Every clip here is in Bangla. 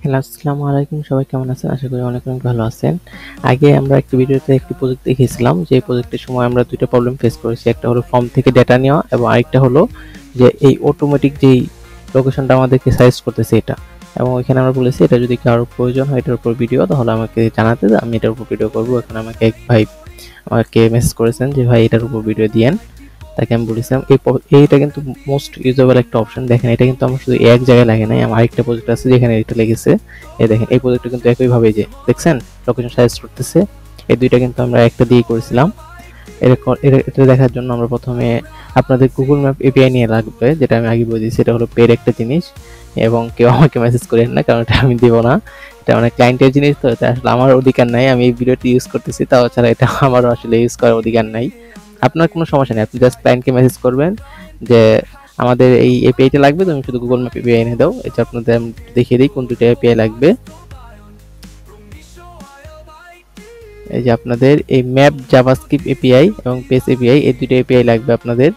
হ্যালো, আসসালামু আলাইকুম। সবাই কেমন আছেন? আশা করি অনেক ভালো আছেন। আগে আমরা একটা ভিডিওতে একটি প্রজেক্ট দেখিয়েছিলাম, যে প্রজেক্টের সময় আমরা ২ টা প্রবলেম ফেস করেছি। একটা হলো ফর্ম থেকে ডেটা নেওয়া এবং আরেকটা হলো যে এই অটোমেটিক যেই লোকেশনটা আমাদেরকে সাজেস্ট করতেছে এটা। এবং এখানে আমরা বলেছি এটা যদি কারো প্রয়োজন হয় এটার উপর ভিডিও, তাহলে আমাকে জানাতে, আমি এটার উপর ভিডিও করব। এখন আমাকে এক ভাই আমাকে মেসেজ করেছেন যে ভাই এটার উপর ভিডিও দিয়েন। তাকে আমি বলেছিলাম এইটা কিন্তু মোস্ট ইউজেবল একটা অপশন। দেখেন এটা কিন্তু আমার শুধু এক জায়গায় লাগে নাই, আমার আরেকটা প্রজেক্ট আছে যেখানে এটা লেগেছে। এই দেখেন এই প্রজেক্টটা কিন্তু একইভাবে যে দেখছেন লোকেশন সাজেস্ট করতেছে। এই দুইটা কিন্তু আমরা একটা দিয়ে করেছিলাম। এটা দেখার জন্য আমরা প্রথমে আপনাদের গুগল ম্যাপ এপিআই নিয়ে লাগবে, যেটা আমি আগে বলে দিয়েছি। এটা হলো পেড একটা জিনিস, এবং কেউ আমাকে মেসেজ করেন না, কারণ এটা আমি দিব না। এটা অনেক ক্লায়েন্টের জিনিস, তো এটা আসলে আমার অধিকার নাই। আমি এই ভিডিওটি ইউজ করতেছি, তাও ছাড়া এটা আমারও আসলে ইউজ করার অধিকার নাই। আপনার কোনো সমস্যা নেই, আপনি জাস্ট ক্লায়েন্টকে মেসেজ করবেন যে আমাদের এই এপিআইটা লাগবে, তুমি শুধু গুগল ম্যাপ এপিআই এনে দাও। এটা আপনাদের আমি দেখিয়ে দিই কোন দুটো এপিআই লাগবে। এই যে আপনাদের এই ম্যাপ জাভাস্ক্রিপ্ট এপিআই এবং পেজ এপিআই, এই দুটো এপিআই লাগবে আপনাদের।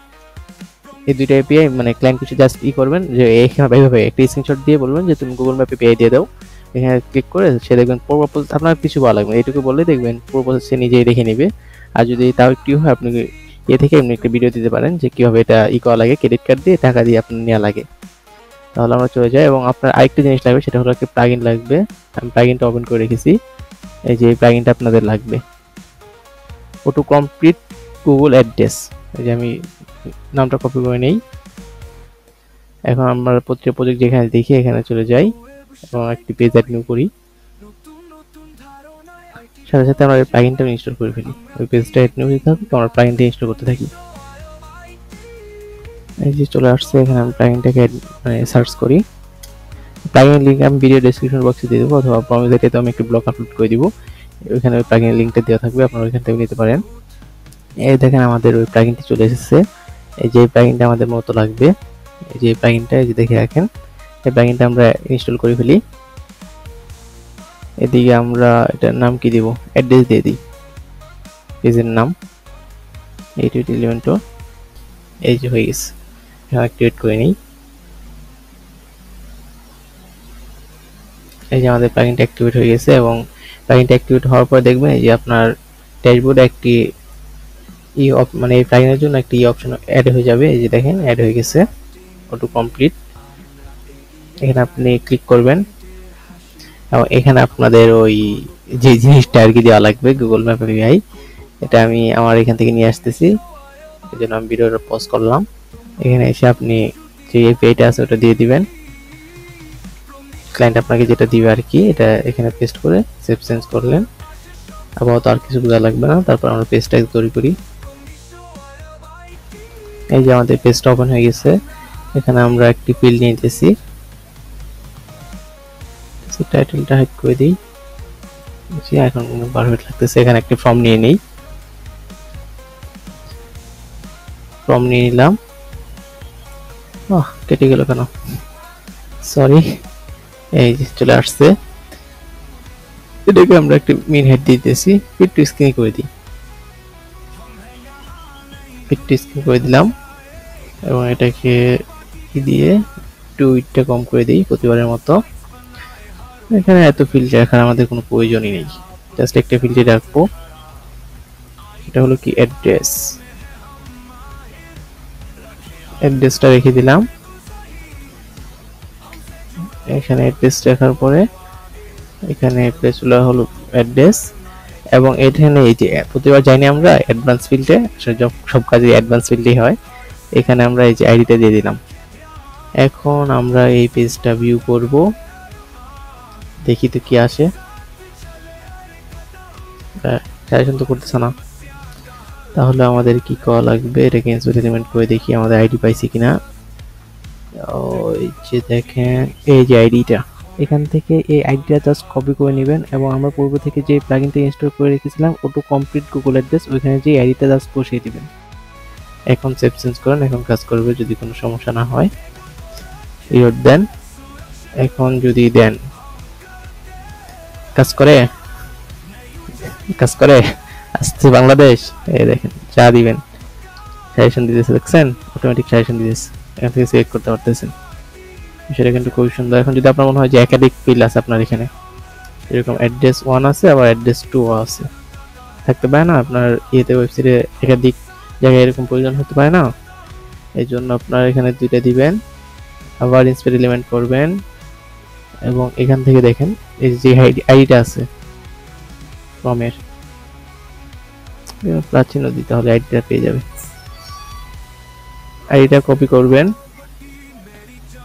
এই দুটো এপিআই মানে ক্লায়েন্ট কিছু জাস্ট করবেন যে এইভাবে একটা স্ক্রিনশট দিয়ে বলবেন যে তুমি গুগল ম্যাপ এপিআই দিয়ে দাও। এখানে ক্লিক করে সে দেখবেন পুরো প্রসেস, আপনার কিছু বলা লাগবে, এইটুকু বললে দেখবেন পুরো প্রসেস সে নিজেই দেখে নেবে। আর যদি তাও একটু হয়, আপনি থেকে এমনি একটা ভিডিও দিতে পারেন যে কিভাবে এটা করা লাগে, ক্রেডিট কার্ড দিয়ে টাকা দিয়ে আপনার নেওয়া লাগে। তাহলে আমরা চলে যাই, এবং আপনার আরেকটা জিনিস লাগবে, সেটা হলো একটা প্লাগইন লাগবে। আমি প্লাগইনটা ওপেন করে রেখেছি। এই যে এই প্লাগইনটা আপনাদের লাগবে, অটো কমপ্লিট গুগল অ্যাড্রেস। এই যে আমি নামটা কপি করে নেই। এখন আমরা প্রতিটা প্রজেক্ট যেখানে দেখি এখানে চলে যাই এবং একটি পেজ অ্যাড নিউ করি। সাথে সাথে আমরা প্লাগইনটা ইনস্টল করে ফেলি। ওই পেজটা অ্যাড নিউ দিতে হবে, আমরা প্লাগইনটা ইনস্টল করতে থাকি। এই যে চলে আসছে, এখানে আমি প্লাগইনটাকে মানে সার্চ করি। প্লাগইন লিংক আমি ভিডিও ডেসক্রিপশন বক্সে দিয়ে দেবো, অথবা প্রমিসেতে আমি একটি ব্লগ আপলোড করে দিব। ওইখানে ওই প্লাগইনের লিঙ্কটা দেওয়া থাকবে, আপনারা ওইখান থেকে নিতে পারেন। এই দেখেন আমাদের ওই প্লাগইনটি চলে এসেছে। এই যে প্লাগইনটা আমাদের মতো লাগবে, এই যে প্লাগইনটা এই যে দেখে রাখেন। এই প্লাগইনটা আমরা ইনস্টল করে ফেলি। এদিকে আমরা এটার নাম কি দিব, অ্যাড্রেস দিয়ে দিই, পেজের নাম 8811। এই যে হয়ে গেছে, অ্যাক্টিভেট করে নিই। এই যে আমাদের প্লাগইনটা অ্যাক্টিভেট হয়ে গেছে, এবং প্লাগইনটা অ্যাক্টিভেট হওয়ার পর দেখবেন এই যে আপনার ড্যাশবোর্ডে একটি মানে এই প্লাগইনের জন্য একটি অপশন অ্যাড হয়ে যাবে। এই যে দেখেন অ্যাড হয়ে গেছে, অটো কমপ্লিট। এখানে আপনি ক্লিক করবেন, এবং এখানে আপনাদের ওই যে জিনিসটা আর কি দেওয়া লাগবে গুগল ম্যাপ এপিআই, এটা আমি আমার এখান থেকে নিয়ে আসতেছি। এই জন্য আমি ভিডিওটা পজ করলাম। এখানে এসে আপনি যে এপিআইটা আছে ওটা দিয়ে দিবেন। ক্লায়েন্ট আপনাকে যেটা দিবে আর কি, এটা এখানে পেস্ট করে সেভ চেঞ্জ করলেন। আপাতত আর কিছু বোঝা লাগবে না। তারপর আমরা পেজটা তৈরি করি। এই যে আমাদের পেজটা ওপেন হয়ে গেছে। এখানে আমরা একটি ফিল্ড নিতেছি, টাইটেলটা হাইড করে দিই। এখন পারফেক্ট লাগতেছে। এখানে একটি ফর্ম নিয়ে নিই, ফর্ম নিয়ে নিলাম। কেটে গেল কেন, সরি। এই যে চলে আসছে। এটাকে আমরা একটি মিন হেড দিতেছি, ফিট টু স্ক্রিন করে দিই, ফিট টু স্ক্রিন করে দিলাম। এবং এটাকে দিয়ে একটু উইডটা কম করে দিই প্রতিবারের মতো। এখানে এত ফিল্ড রাখার আমাদের কোনো প্রয়োজনই নেই, জাস্ট একটা ফিল্ডে রাখবো, এটা হলো কি অ্যাড্রেস। অ্যাড্রেসটা রেখে দিলাম। এখানে অ্যাড্রেস রাখার পরে এখানে প্লেস হলো অ্যাড্রেস, এবং এখানে এই যে প্রতিবার জানি আমরা অ্যাডভান্স ফিল্ডে, আসলে সব কাজে অ্যাডভান্স ফিল্ডেই হয়। এখানে আমরা এই যে আইডিটা দিয়ে দিলাম। এখন আমরা এই পেজটা ভিউ করব, দেখি তো কি আসে। সাজেশন তো করতেছে না, তাহলে আমাদের কি করা লাগবে, এটাকে এক্সপেরিমেন্ট করে দেখি আমাদের আইডি পাইছি কিনা। ওই যে দেখেন এই যে আইডিটা, এখান থেকে এই আইডিটা জাস্ট কপি করে নেবেন, এবং আমরা পূর্ব থেকে যে প্লাগইনটা ইনস্টল করে রেখেছিলাম অটো কমপ্লিট গুগল অ্যাড্রেস, ওইখানে যে আইডিটা জাস্ট বসিয়ে দিবেন। এখন সেভ চেঞ্জ করেন, এখন কাজ করবে যদি কোনো সমস্যা না হয়। ইউর দেন, এখন যদি দেন কাজ করে, কাজ করে আসছে বাংলাদেশ। এই দেখেন যা দিবেন সাজেশন দিতেছে, দেখছেন অটোমেটিক সাজেশন দিতেছে, এখান থেকে সিলেক্ট করতে পারতেছেন। সেটা কিন্তু খুবই সুন্দর। এখন যদি আপনার মনে হয় যে একাধিক ফিল্ড আছে আপনার এখানে, এরকম অ্যাড্রেস 1 আছে আবার অ্যাড্রেস 2 আছে, থাকতে পারে না আপনার ইয়েতে ওয়েবসাইটে একাধিক জায়গায় এরকম প্রয়োজন হতে পারে না, এই জন্য আপনার এখানে দুইটা দিবেন, আবার ইন্সপেক্ট এলিমেন্ট করবেন এবং এখান থেকে দেখেন এই যে আইডিটা আছে ফর্মের প্রাচীন দিতে হলে আইডিটা পেয়ে যাবে। আইডিটা কপি করবেন,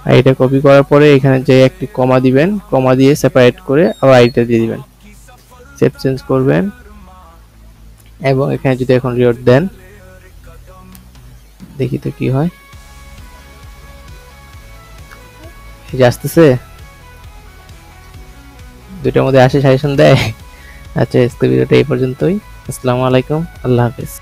আইডিটা কপি করার পরে এখানে যে একটি কমা দিবেন, কমা দিয়ে সেপারেট করে আবার আইডিটা দিয়ে দিবেন, সেভ চেঞ্জ করবেন এবং এখানে যদি এখন রিওয়ার্ড দেন, দেখি তো কি হয়, এই যে আসতেছে, দুইটার মধ্যে আসে সাজেশন দেয়। আচ্ছা, আজকের ভিডিওটা এই পর্যন্তই। আসসালামু আলাইকুম, আল্লাহ হাফেজ।